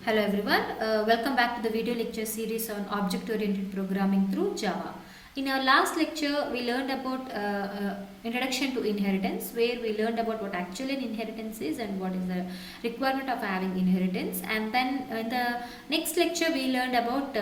Hello everyone, welcome back to the video lecture series on object-oriented programming through Java. In our last lecture, we learned about introduction to inheritance, where we learned about what actually an inheritance is and what is the requirement of having inheritance. And then in the next lecture, we learned about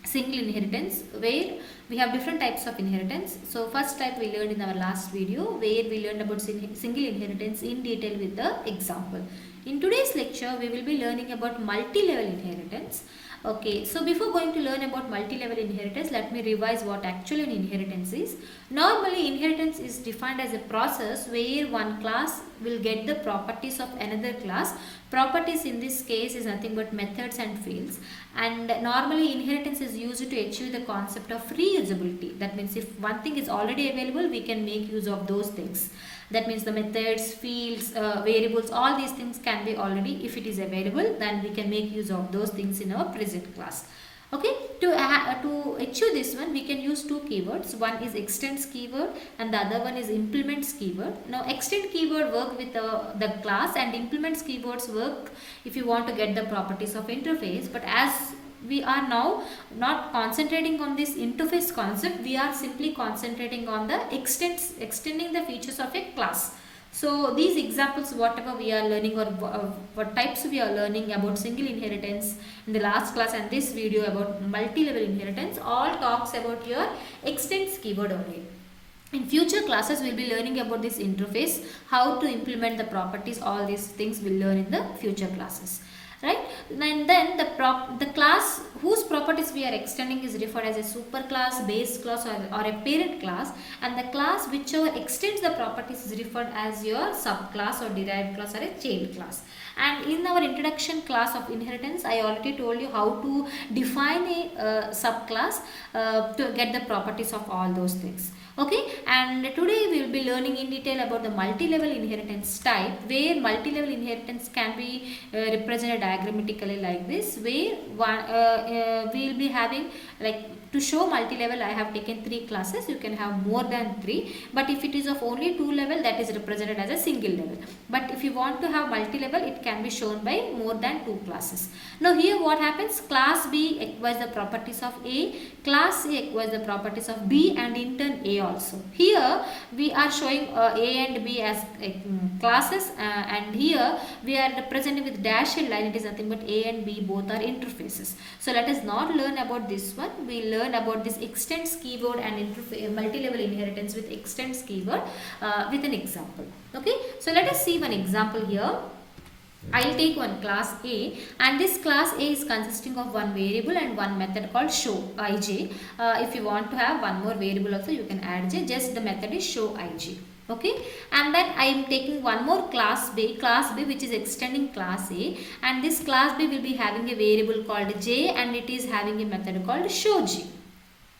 single inheritance, where we have different types of inheritance. So first type we learned in our last video, where we learned about single inheritance in detail with the example. In today's lecture we will be learning about multi-level inheritance. Okay, so before going to learn about multi-level inheritance, let me revise what actually an inheritance is. Normally inheritance is defined as a process where one class will get the properties of another class. Properties in this case is nothing but methods and fields, and normally inheritance is used to achieve the concept of reusability. That means if one thing is already available, we can make use of those things. That means the methods, fields, variables, all these things can be already, if it is available, then we can make use of those things in our present class. Okay, to achieve this one, we can use two keywords. One is extends keyword and the other one is implements keyword. Now extend keyword work with the class, and implements keywords work if you want to get the properties of interface. But as we are now not concentrating on this interface concept, we are simply concentrating on the extending the features of a class. So these examples, whatever we are learning, or what types we are learning about single inheritance in the last class, and this video about multi-level inheritance, all talks about your extends keyword only. In future classes, we will be learning about this interface, how to implement the properties, all these things we'll learn in the future classes. Right, and then the class whose properties we are extending is referred as a superclass, base class, or a parent class, and the class whichever extends the properties is referred as your subclass or derived class or a child class. And in our introduction class of inheritance, I already told you how to define a subclass to get the properties of all those things. Okay, and today we will be learning in detail about the multi-level inheritance type, where multi-level inheritance can be represented diagrammatically like this, where we will be having, like, to show multi-level I have taken 3 classes. You can have more than 3, but if it is of only 2 level, that is represented as a single level. But if you want to have multi-level, it can be shown by more than 2 classes. Now here what happens, class B acquires the properties of A, class A acquires the properties of B, and in turn A also. Here we are showing A and B as classes, and here we are representing with dashed line. It is nothing but A and B both are interfaces. So let us not learn about this one. We learn about this extends keyword and multi-level inheritance with extends keyword with an example. Okay, so let us see one example here. I will take one class A, and this class A is consisting of one variable and one method called show ij. If you want to have one more variable also, you can add j, just the method is show ij. Okay, and then I am taking one more class B which is extending class A, and this class B will be having a variable called j, and it is having a method called show j.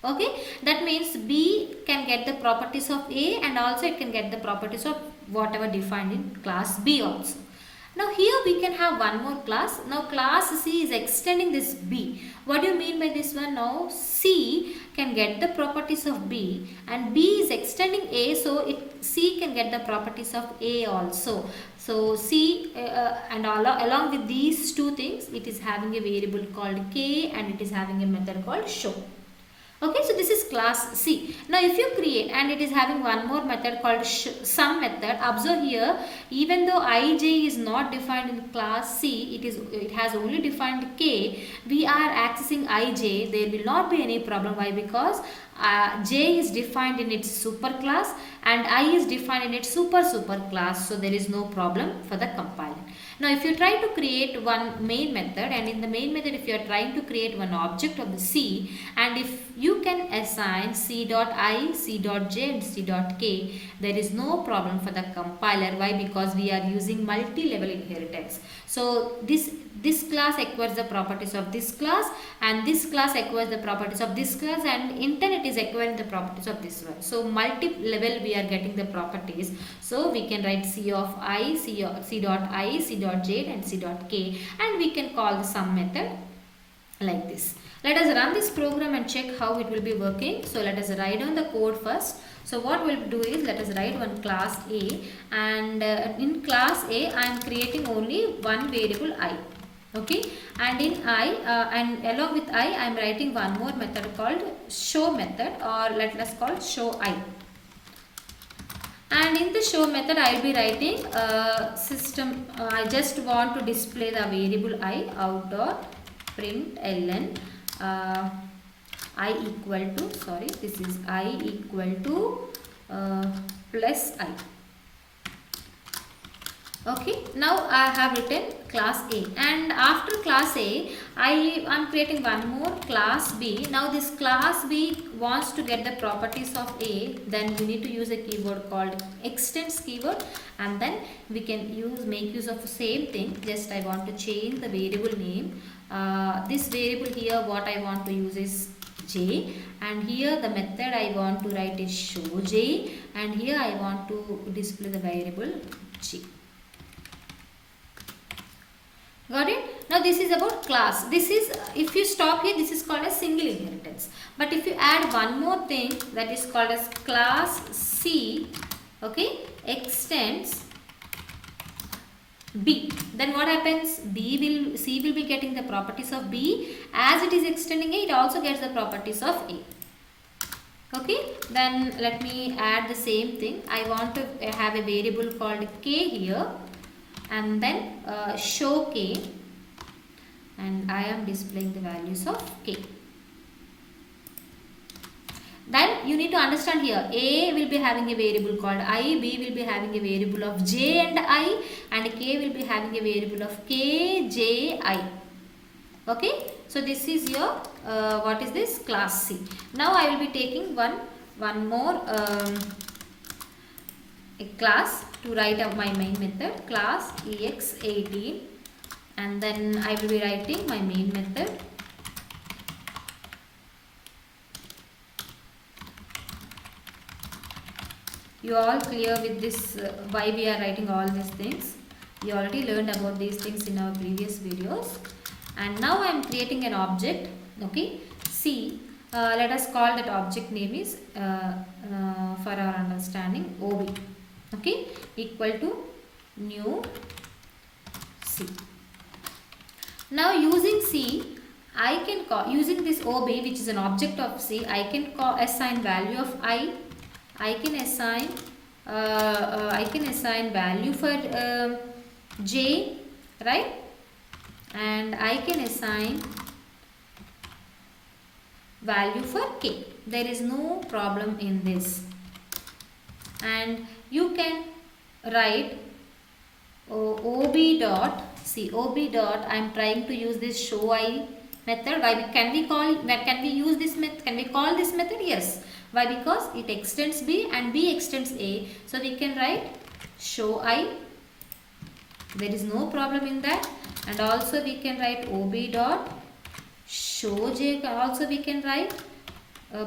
Okay, that means B can get the properties of A, and also it can get the properties of whatever defined in class B also. Now here we can have one more class. Now class C is extending this B. What do you mean by this one? Now C can get the properties of B, and B is extending A, so C can get the properties of A also. So C and along with these two things, it is having a variable called K, and it is having a method called show. Okay, so this is class C. Now if you create, and it is having one more method called sum method. Observe here, even though ij is not defined in class C, it has only defined K. We are accessing ij, there will not be any problem. Why? Because j is defined in its superclass and I is defined in its super class, so there is no problem for the compiling. Now if you try to create one main method, and in the main method if you are trying to create one object of the C, and if you can assign c.i, c.j and c.k, there is no problem for the compiler. Why? Because we are using multi-level inheritance. So this class acquires the properties of this class, and this class acquires the properties of this class, and in turn it is acquiring the properties of this one. So multi-level we are getting the properties. So we can write c of I, c.i, c.j and c.k, and we can call the sum method like this. Let us run this program and check how it will be working. So let us write down the code first. So what we'll do is, let us write one class A, and in class A I am creating only one variable I. Okay, and in I and along with I am writing one more method called show method, or let us call show I. And in the show method I will be writing system, I just want to display the variable I out dot print ln I equal to, sorry, this is I equal to plus I. Okay, now I have written class A, and after class A I am creating one more class B. Now this class B wants to get the properties of A, then we need to use a keyword called extends keyword, and then we can make use of the same thing. Just I want to change the variable name. This variable here what I want to use is J, and here the method I want to write is show J, and here I want to display the variable J. Got it? Now this is about class. This is, if you stop here, this is called as single inheritance. But if you add one more thing, that is called as class C, okay, extends B, then what happens? C will be getting the properties of B. As it is extending A, it also gets the properties of A. Okay, then let me add the same thing. I want to have a variable called K here, and then show K, and I am displaying the values of K. Then you need to understand here, A will be having a variable called I, B will be having a variable of J and I, and K will be having a variable of K, J, I. Okay, so this is your what is this, class C. Now I will be taking one more a class to write out my main method, class ex18, and then I will be writing my main method. You all clear with this, why we are writing all these things? You already learned about these things in our previous videos. And now I am creating an object, okay, C. Let us call that object name is, for our understanding, OB. Okay, equal to new C. Now using C, I can call, using this OB which is an object of C, I can assign value of I can assign value for J, right, and I can assign value for K. There is no problem in this. And you can write OB dot I am trying to use this show I method. Why can we use this method? Can we call this method? Yes. Why? Because it extends B and B extends A. So we can write show I. There is no problem in that. And also we can write OB dot show J. Also we can write.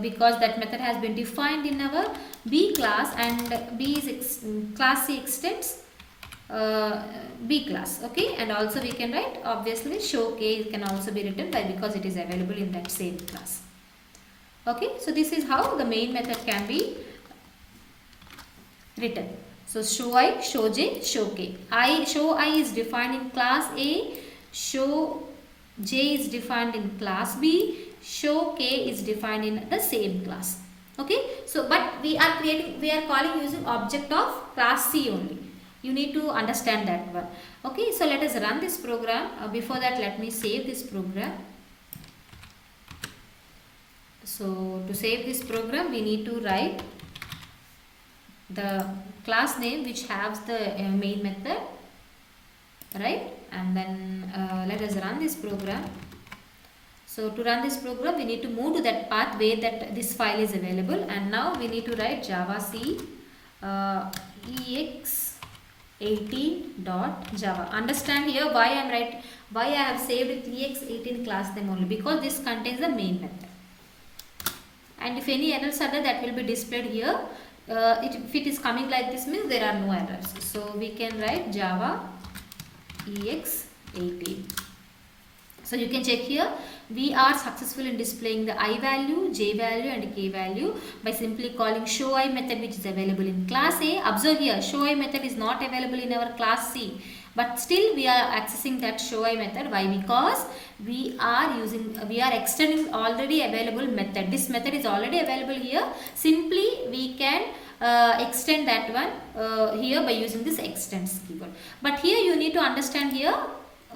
Because that method has been defined in our B class, and B is class C extends B class. Okay, and also we can write, obviously show K can also be written by, because it is available in that same class. Okay, so this is how the main method can be written. So show I, show J, show K. Show I is defined in class A, show J is defined in class B, show K is defined in the same class. Okay, so but we are calling using object of class C only. You need to understand that one. Okay, so let us run this program. Before that, let me save this program. So to save this program, we need to write the class name which has the main method, right? And then let us run this program. So to run this program, we need to move to that path where that this file is available, and now we need to write javac ex18.java. Understand here why I have saved it ex18 class name only, because this contains the main method. And if any errors are there, that will be displayed here. If it is coming like this, means there are no errors. So we can write java ex18. So you can check here, we are successful in displaying the I value, J value and K value by simply calling show I method which is available in class A. Observe here, show I method is not available in our class C. but still we are accessing that show I method. Why? Because we are extending already available method. This method is already available here. Simply we can extend that one here by using this extends keyword. But here you need to understand, here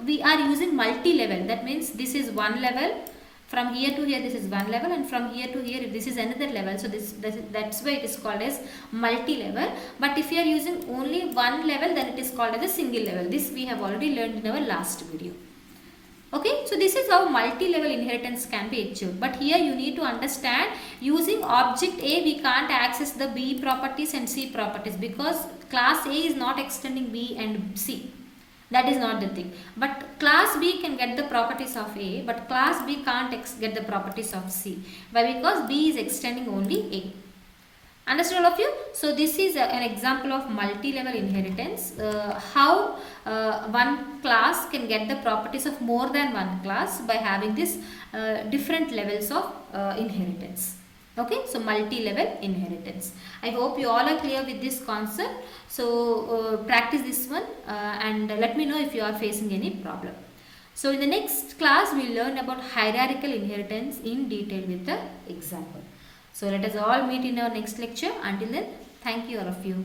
we are using multi-level. That means this is one level, from here to here this is one level, and from here to here this is another level. So that's why it is called as multi-level. But if you are using only one level, then it is called as a single level. This we have already learned in our last video. Okay, so this is how multi-level inheritance can be achieved. But here you need to understand, using object A we can't access the B properties and C properties, because class A is not extending B and C. That is not the thing. But class B can get the properties of A, but class B can't get the properties of C. Why? Because B is extending only A. Understood, all of you? So this is an example of multi-level inheritance. How one class can get the properties of more than one class by having this different levels of inheritance. Okay, so multi-level inheritance. I hope you all are clear with this concept. So practice this one and let me know if you are facing any problem. So in the next class we will learn about hierarchical inheritance in detail with the example. So let us all meet in our next lecture. Until then, thank you all of you.